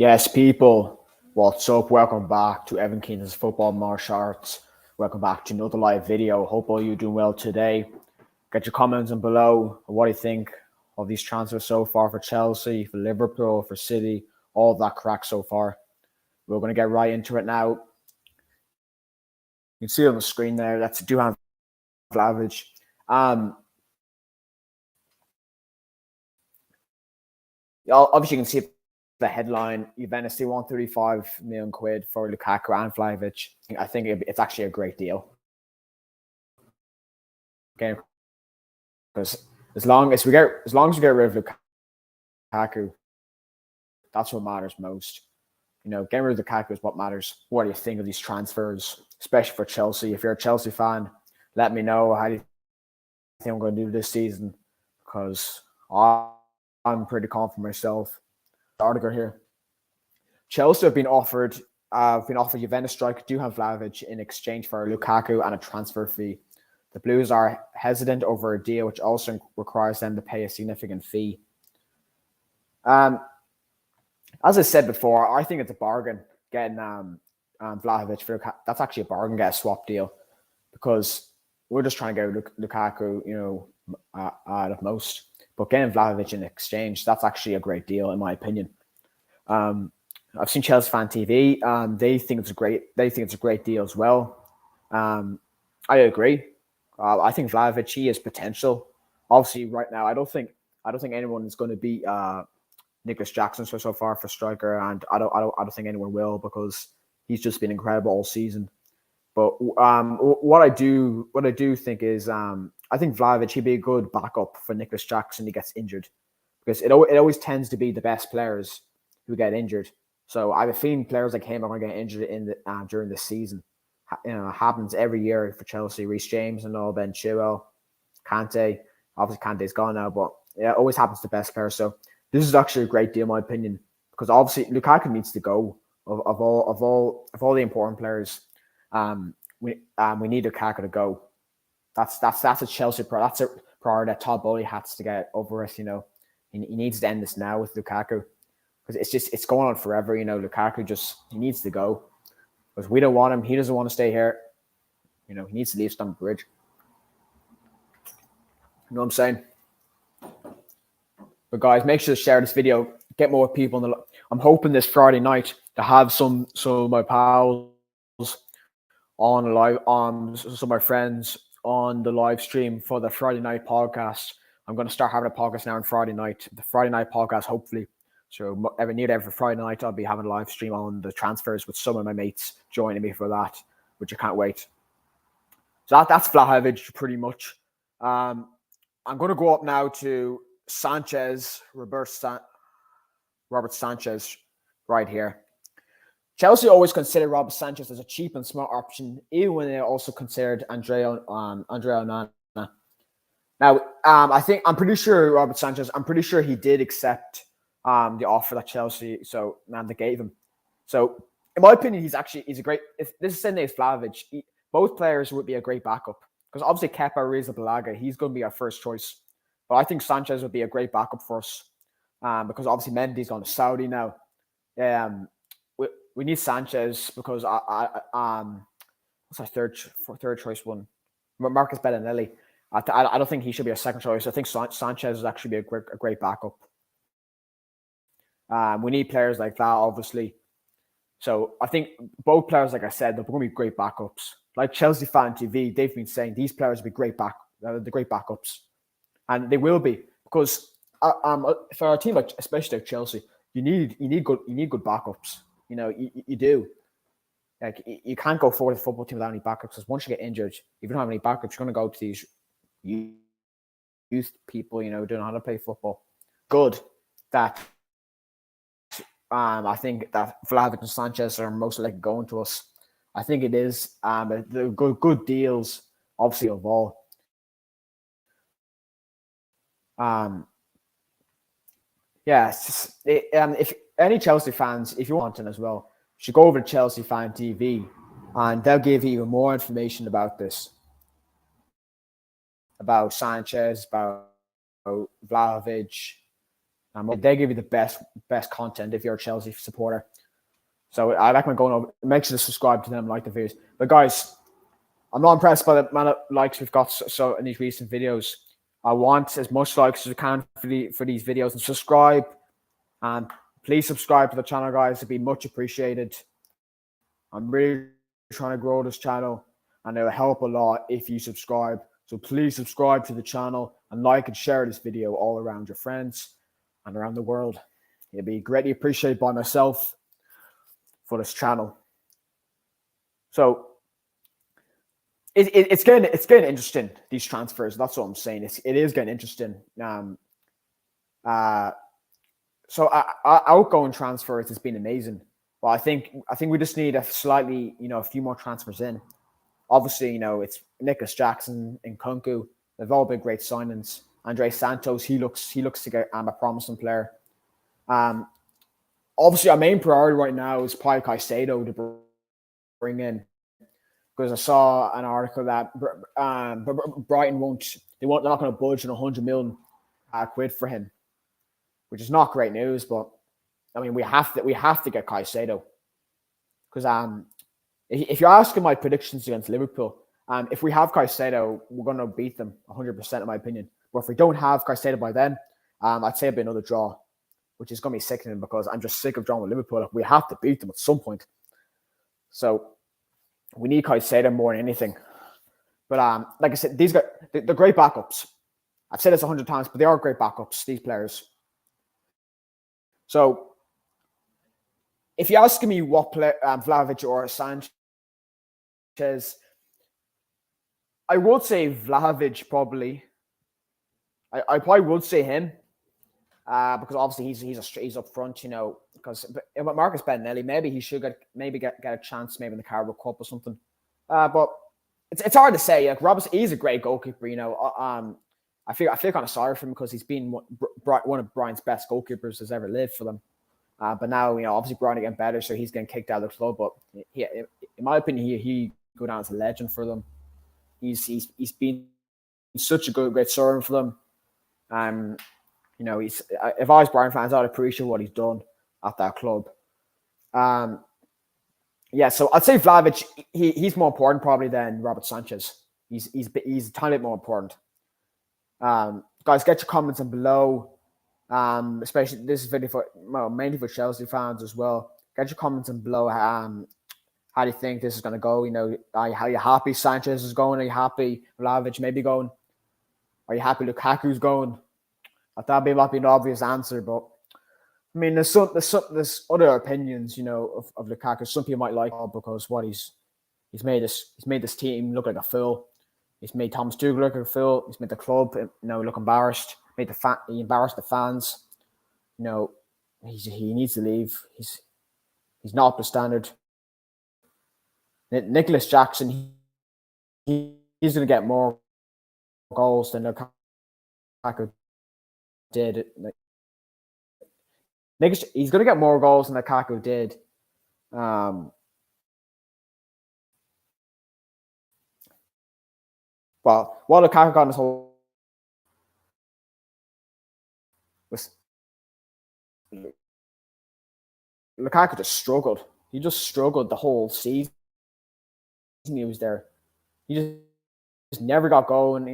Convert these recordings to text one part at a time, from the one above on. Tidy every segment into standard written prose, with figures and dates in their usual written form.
Yes, people, what's up? Welcome back to Evan Keenan's Football Martial Arts. Welcome back to another live video. Hope all you doing well today. Get your comments in below. What do you think of these transfers so far for Chelsea, for Liverpool, for City, all of that crack so far. We're going to get right into it now. You can see on the screen there, that's Duhan VLAHOVIC. Obviously, you can see the headline, Juventus, they want 35 million quid for Lukaku and VLAHOVIC. I think it's actually a great deal. Okay, because as long as we get rid of Lukaku, that's what matters most. You know, getting rid of Lukaku is what matters. What do you think of these transfers, especially for Chelsea? If you're a Chelsea fan, let me know how do you think I'm going to do this season, because I'm pretty confident myself. Article here. Chelsea have been offered Juventus striker Duhan VLAHOVIC in exchange for Lukaku and a transfer fee. The Blues are hesitant over a deal which also requires them to pay a significant fee. As I said before, I think it's a bargain getting VLAHOVIC for Lukaku. That's actually a bargain, get a swap deal, because we're just trying to get Lukaku, out of most. But getting VLAHOVIC in exchange, that's actually a great deal, in my opinion. I've seen Chelsea Fan TV. They think it's a great deal as well. I agree. I think VLAHOVIC, he has potential. Obviously, right now, I don't think anyone is going to beat Nicholas Jackson so far for striker, and I don't think anyone will, because he's just been incredible all season. But what I do think is I think VLAHOVIC, he'd be a good backup for Nicholas Jackson. He gets injured, because it always tends to be the best players who get injured. So I have a feeling players like him are going to get injured during the season. It happens every year for Chelsea. Reece James and all, Ben Chilwell, Kante. Obviously, Kante's gone now, but yeah, it always happens to the best players. So this is actually a great deal, in my opinion, because obviously Lukaku needs to go. Of all the important players, we need Lukaku to go. That's a Chelsea that's a priority that Todd Bowley has to get over with. He needs to end this now with Lukaku, because it's going on forever. Lukaku he needs to go, because we don't want him. He doesn't want to stay here. He needs to leave Stamford Bridge. You know what I'm saying? But guys, make sure to share this video. Get more people I'm hoping this Friday night to have some of my pals on live, some of my friends on the live stream for the Friday night podcast. I'm going to start having a podcast now on Friday night. The Friday night podcast, hopefully. So every Friday night, I'll be having a live stream on the transfers with some of my mates joining me for that, which I can't wait. So that's VLAHOVIC pretty much. I'm going to go up now to Sanchez, Robert Sanchez, right here. Chelsea always considered Robert Sanchez as a cheap and smart option, even when they also considered Andrea Onana. Now, I'm pretty sure Robert Sanchez, he did accept the offer that Chelsea they gave him. So, in my opinion, he's a great. If this is Sunday VLAHOVIC, both players would be a great backup, because obviously Kepa Arrizabalaga, he's going to be our first choice. But I think Sanchez would be a great backup for us, because obviously Mendy's gone to Saudi now. We need Sanchez, because what's our third choice one? Marcus Bellinelli. I don't think he should be a second choice. I think Sanchez is actually a great backup. We need players like that, obviously. So I think both players, like I said, they're going to be great backups. Like Chelsea Fan TV, they've been saying these players will be great backups, and they will be, because for a team like, especially like Chelsea, you need good backups. You do. Like, you can't go forward the football team without any backups, because once you get injured, if you don't have any backups, you're going to go to these youth people, don't know how to play football. Good that I think that VLAHOVIC and Sanchez are most likely going to us. I think it is. The good deals, obviously, of all. If any Chelsea fans, if you want to as well, you should go over to Chelsea Fan TV, and they'll give you even more information about this, about Sanchez, about VLAHOVIC, They give you the best content if you're a Chelsea supporter. So I recommend going over. Make sure to subscribe to them, like the videos. But guys, I'm not impressed by the amount of likes we've got so in these recent videos. I want as much likes as I can for these videos, and subscribe. And please subscribe to the channel, guys. It'd be much appreciated. I'm really trying to grow this channel, and it will help a lot if you subscribe. So please subscribe to the channel and like and share this video all around your friends and around the world. It'd be greatly appreciated by myself for this channel. So it's getting interesting, these transfers. That's what I'm saying. It is getting interesting. So outgoing transfers has been amazing. But I think we just need a slightly, a few more transfers in. Obviously, it's Nicholas Jackson and Kunku. They've all been great signings. Andre Santos, he looks to get a promising player. Obviously, our main priority right now is probably Caicedo to bring in, because I saw an article that Brighton they're not going to budge on 100 million quid for him, which is not great news. But I mean, we have to get Caicedo, because if you're asking my predictions against Liverpool, if we have Caicedo, we're going to beat them 100% in my opinion. But if we don't have Caicedo by then, I'd say it'd be another draw, which is going to be sickening, because I'm just sick of drawing with Liverpool. We have to beat them at some point. So we need Caicedo more than anything. But like I said, these guys, they're great backups. I've said this 100 times, but they are great backups, these players. So if you're asking me what player, VLAHOVIC or Sanchez, I would say VLAHOVIC probably. I probably would say him, because obviously he's up front, because Marcus Bettinelli, maybe he should get a chance maybe in the Carabao Cup or something. But it's hard to say. Like Robinson, he's a great goalkeeper. I feel kind of sorry for him, because he's been one of Brian's best goalkeepers that's ever lived for them. But now, obviously Brian getting better, so he's getting kicked out of the club. But in my opinion, he go down as a legend for them. He's been such a great servant for them. If I was Brian fans, I'd appreciate what he's done at that club. So I'd say VLAHOVIC, he's more important probably than Robert Sanchez. He's a tiny bit more important. Guys, get your comments in below. Especially this is video mainly for Chelsea fans as well. Get your comments in below. How do you think this is going to go? Are you happy Sanchez is going? Are you happy VLAHOVIC maybe going? Are you happy Lukaku's going? That might be an obvious answer, but I mean, there's other opinions, of Lukaku. Some people might like him because he's made this team look like a fool. He's made Thomas Tuchel look like a fool. He's made the club, look embarrassed. He embarrassed the fans. He needs to leave. He's not up to standard. Nicholas Jackson, he's going to get more goals than Lukaku did. He's going to get more goals than Lukaku did. Well, what Lukaku got in his whole was Lukaku just struggled. He just struggled the whole season he was there. He just never got going.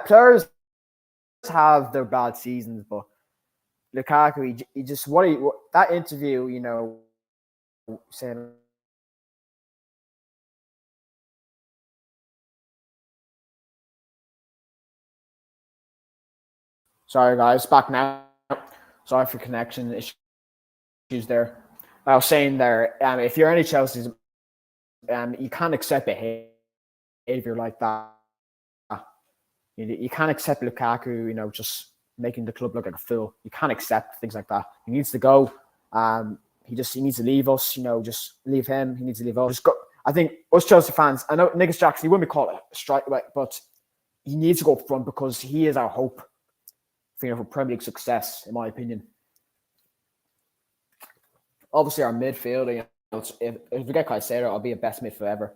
Players have their bad seasons, but Lukaku, he just that interview, saying. Sorry, guys, back now. Sorry for connection issues there. I was saying there, if you're any Chelsea, you can't accept behavior like that. You can't accept Lukaku, just making the club look like a fool. You can't accept things like that. He needs to go. He needs to leave us. Just leave him. He needs to leave us. Just go. I think us Chelsea fans. I know Nicholas Jackson. He wouldn't be called a strike, but he needs to go up front, because he is our hope for Premier League success, in my opinion. Obviously, our midfield, if we get Caicedo, I'll be a best midfield ever.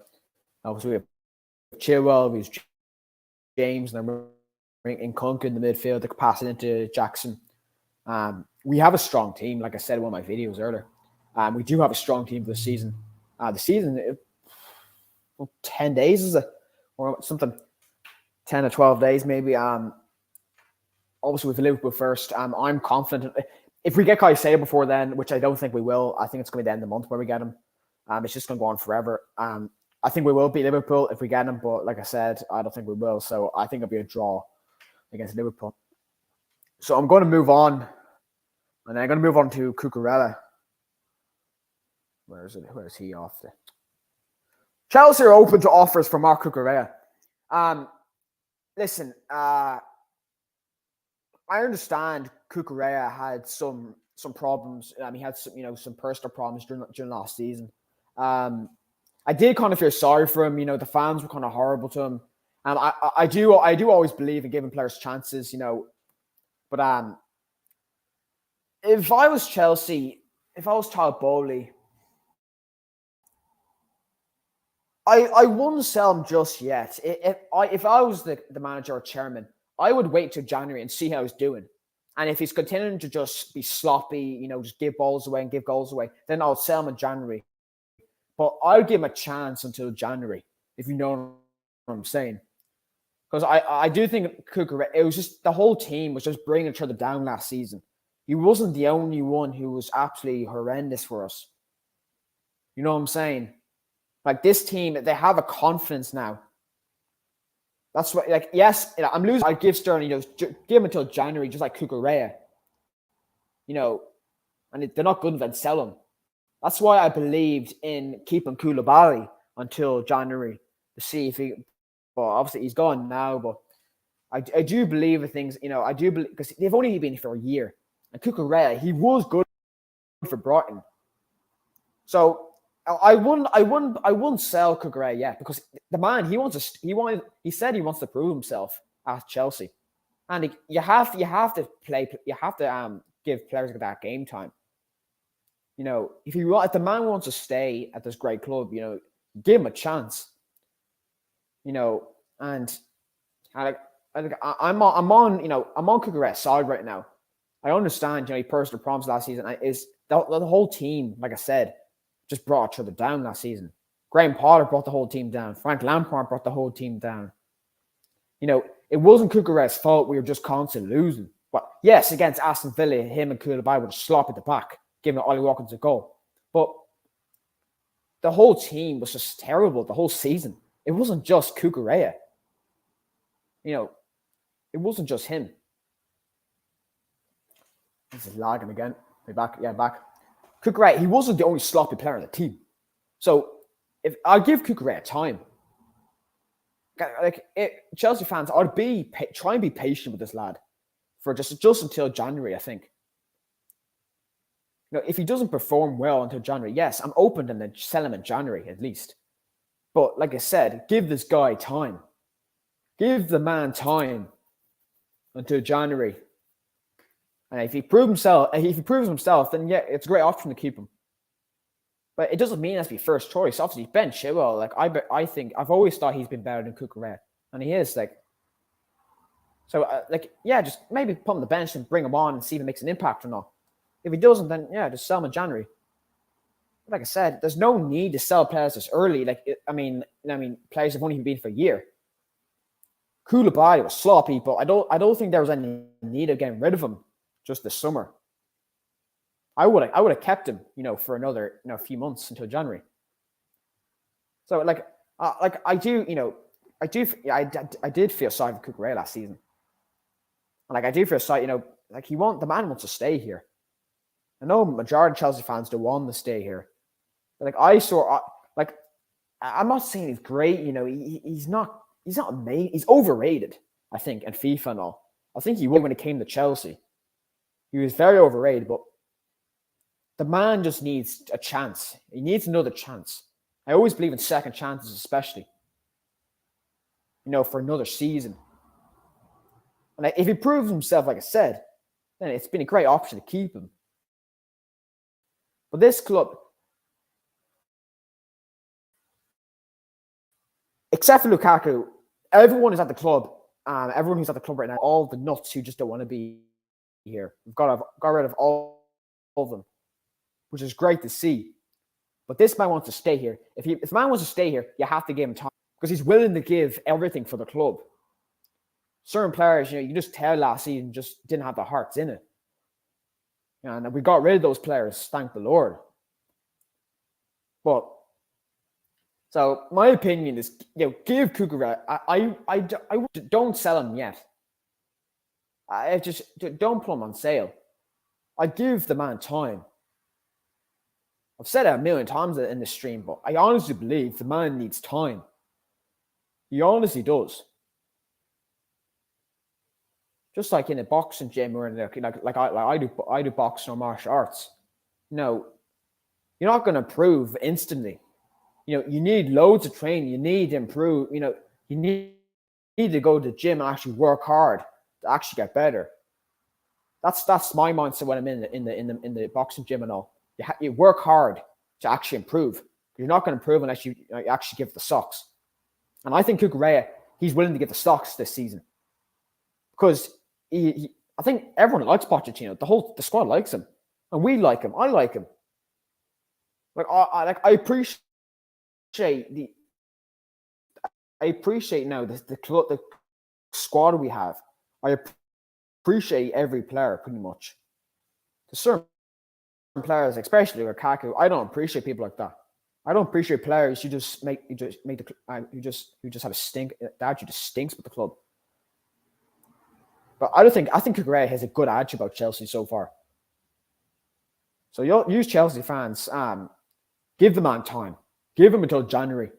Obviously, we have Chilwell, we have James, and in Kunku in the midfield that could pass it into Jackson. We have a strong team, like I said in one of my videos earlier. We do have a strong team for the season. 10 days is it? Or something, 10 or 12 days maybe. Obviously with Liverpool first. I'm confident. If we get Caicedo before then, which I don't think we will, I think it's going to be the end of the month where we get him. It's just going to go on forever. I think we will beat Liverpool if we get him, but like I said, I don't think we will. So I think it'll be a draw against Liverpool. So I'm going to move on. And I'm going to move on to Cucurella. Where is it? Where is he off to? Chelsea are open to offers for Marc Cucurella. Listen, I understand Cucurella had some problems. He had some personal problems during last season. I did kind of feel sorry for him. The fans were kind of horrible to him. I do always believe in giving players chances. But if I was Chelsea, if I was Todd Bowley, I wouldn't sell him just yet. If I was the manager or chairman, I would wait till January and see how he's doing. And if he's continuing to just be sloppy, just give balls away and give goals away, then I'll sell him in January. But I'll give him a chance until January, if you know what I'm saying. Because I do think Cucurella, it was just the whole team was just bringing each other down last season. He wasn't the only one who was absolutely horrendous for us. You know what I'm saying? Like this team, they have a confidence now. That's what, yes, I'm losing. I'd give Sterling, give him until January, just like Cucurella. And they're not good enough to sell him. That's why I believed in keeping Koulibaly until January to see if he. Well, obviously he's gone now, but I do believe in things. I do believe because they've only been here for a year, and Cucurella, he was good for Brighton. So I wouldn't sell Cucurella yet because the man he said he wants to prove himself at Chelsea, and you have to give players that game time. If the man wants to stay at this great club, give him a chance. And I'm on Cucurella's side right now. I understand, he personal problems last season. Is the whole team, like I said, just brought each other down last season. Graham Potter brought the whole team down. Frank Lampard brought the whole team down. It wasn't Cucurella's fault we were just constantly losing. But yes, against Aston Villa, him and Koulibaly would slop at the back, giving Ollie Watkins a goal. But the whole team was just terrible the whole season. It wasn't just Cucurella. It wasn't just him. This is lagging again. We're back. Yeah, back. Cucurella, he wasn't the only sloppy player on the team. So if I give Cucurella time, Chelsea fans, I'd try and be patient with this lad for just until January, I think. If he doesn't perform well until January, yes, I'm open to then sell him in January at least. But like I said, give this guy time. Give the man time until January. And if he proves himself, then yeah, it's a great option to keep him. But it doesn't mean it has to be first choice. Obviously, Ben Chilwell, I think I've always thought he's been better than Cucurella, and he is just maybe put him on the bench and bring him on and see if he makes an impact or not. If he doesn't, then yeah, just sell him in January. But like I said, there's no need to sell players this early. Players have only been for a year. Koulibaly was sloppy, but I don't think there was any need of getting rid of him just this summer. I would have kept him, for another few months until January. So I did feel sorry for Cucurella last season. And I do feel sorry, the man wants to stay here. I know majority of Chelsea fans don't want to stay here. But I'm not saying he's great, he's not amazing. He's overrated, I think, in FIFA and all. I think he was when it came to Chelsea. He was very overrated, but the man just needs a chance. He needs another chance. I always believe in second chances, especially, for another season. And if he proves himself, like I said, then it's been a great option to keep him. But this club, except for Lukaku, everyone is at the club everyone who's at the club right now, all the nuts who just don't want to be here. We've got rid of all of them, which is great to see. But this man wants to stay here. If man wants to stay here, you have to give him time because he's willing to give everything for the club. Certain players, you can just tell last season just didn't have the hearts in it. And we got rid of those players, thank the Lord. But so my opinion is, give Cucurella. I don't sell him yet. I just don't put him on sale. I give the man time. I've said it a million times in the stream, but I honestly believe the man needs time. He honestly does. Just like in a boxing gym or in I do boxing or martial arts. You're not going to improve instantly. You need loads of training. You need to improve. You need to go to the gym and actually work hard to actually get better. That's my mindset when I'm in the boxing gym and all. You work hard to actually improve. You're not going to improve unless you actually give the socks. And I think Cucurella, he's willing to get the socks this season because I think everyone likes Pochettino. The squad likes him, and we like him. I like him. I appreciate now the squad we have. I appreciate every player pretty much. To certain players, especially Lukaku, I don't appreciate people like that. I don't appreciate players who just have a stink. The attitude just stinks with the club. But I think Cucurella has a good attitude about Chelsea so far. So you'll use Chelsea fans. Give the man time. Give him until January.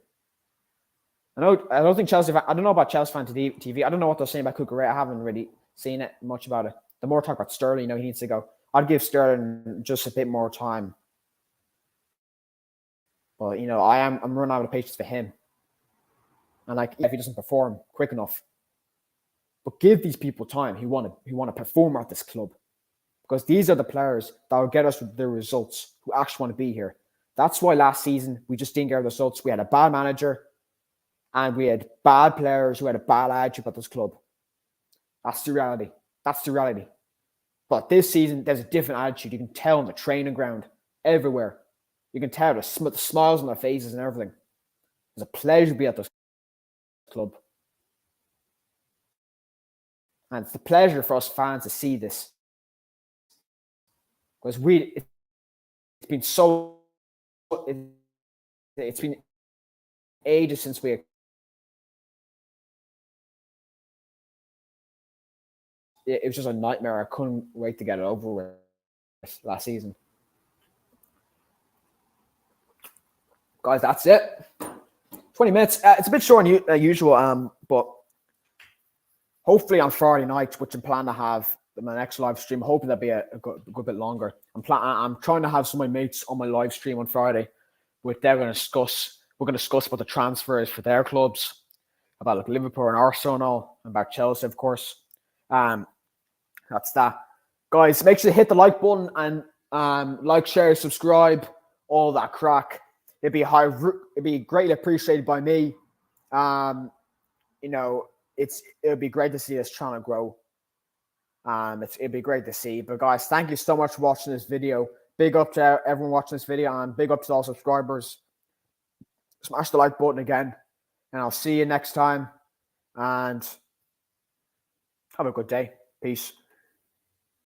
I don't think Chelsea. I don't know about Chelsea fan TV. I don't know what they're saying about Cucurella. I haven't really seen it much about it. The more talk about Sterling, he needs to go. I'd give Sterling just a bit more time. But I'm running out of patience for him. And if he doesn't perform quick enough, but give these people time who want to perform at this club, because these are the players that will get us the results. Who actually want to be here. That's why last season we just didn't get the results. We had a bad manager, and we had bad players who had a bad attitude about this club. That's the reality. But this season, there's a different attitude. You can tell on the training ground, everywhere. You can tell the smiles on their faces and everything. It's a pleasure to be at this club. And it's a pleasure for us fans to see this. Because it's been ages since it was just a nightmare. I couldn't wait to get it over with last season. Guys, that's it. 20 minutes. It's a bit shorter than usual, but hopefully on Friday night, which I'm planning to have my next live stream, hoping that'll be a good bit longer. I'm trying to have some of my mates on my live stream on Friday. We're going to discuss about the transfers for their clubs, about Liverpool and Arsenal and all, and about Chelsea, of course. That's that. Guys, make sure to hit the like button and like, share, subscribe, all that crack. It'd be greatly appreciated by me. It'd be great to see us trying to grow. It'd be great to see. But guys, thank you so much for watching this video. Big up to everyone watching this video, and big up to all subscribers. Smash the like button again, and I'll see you next time. And have a good day. Peace.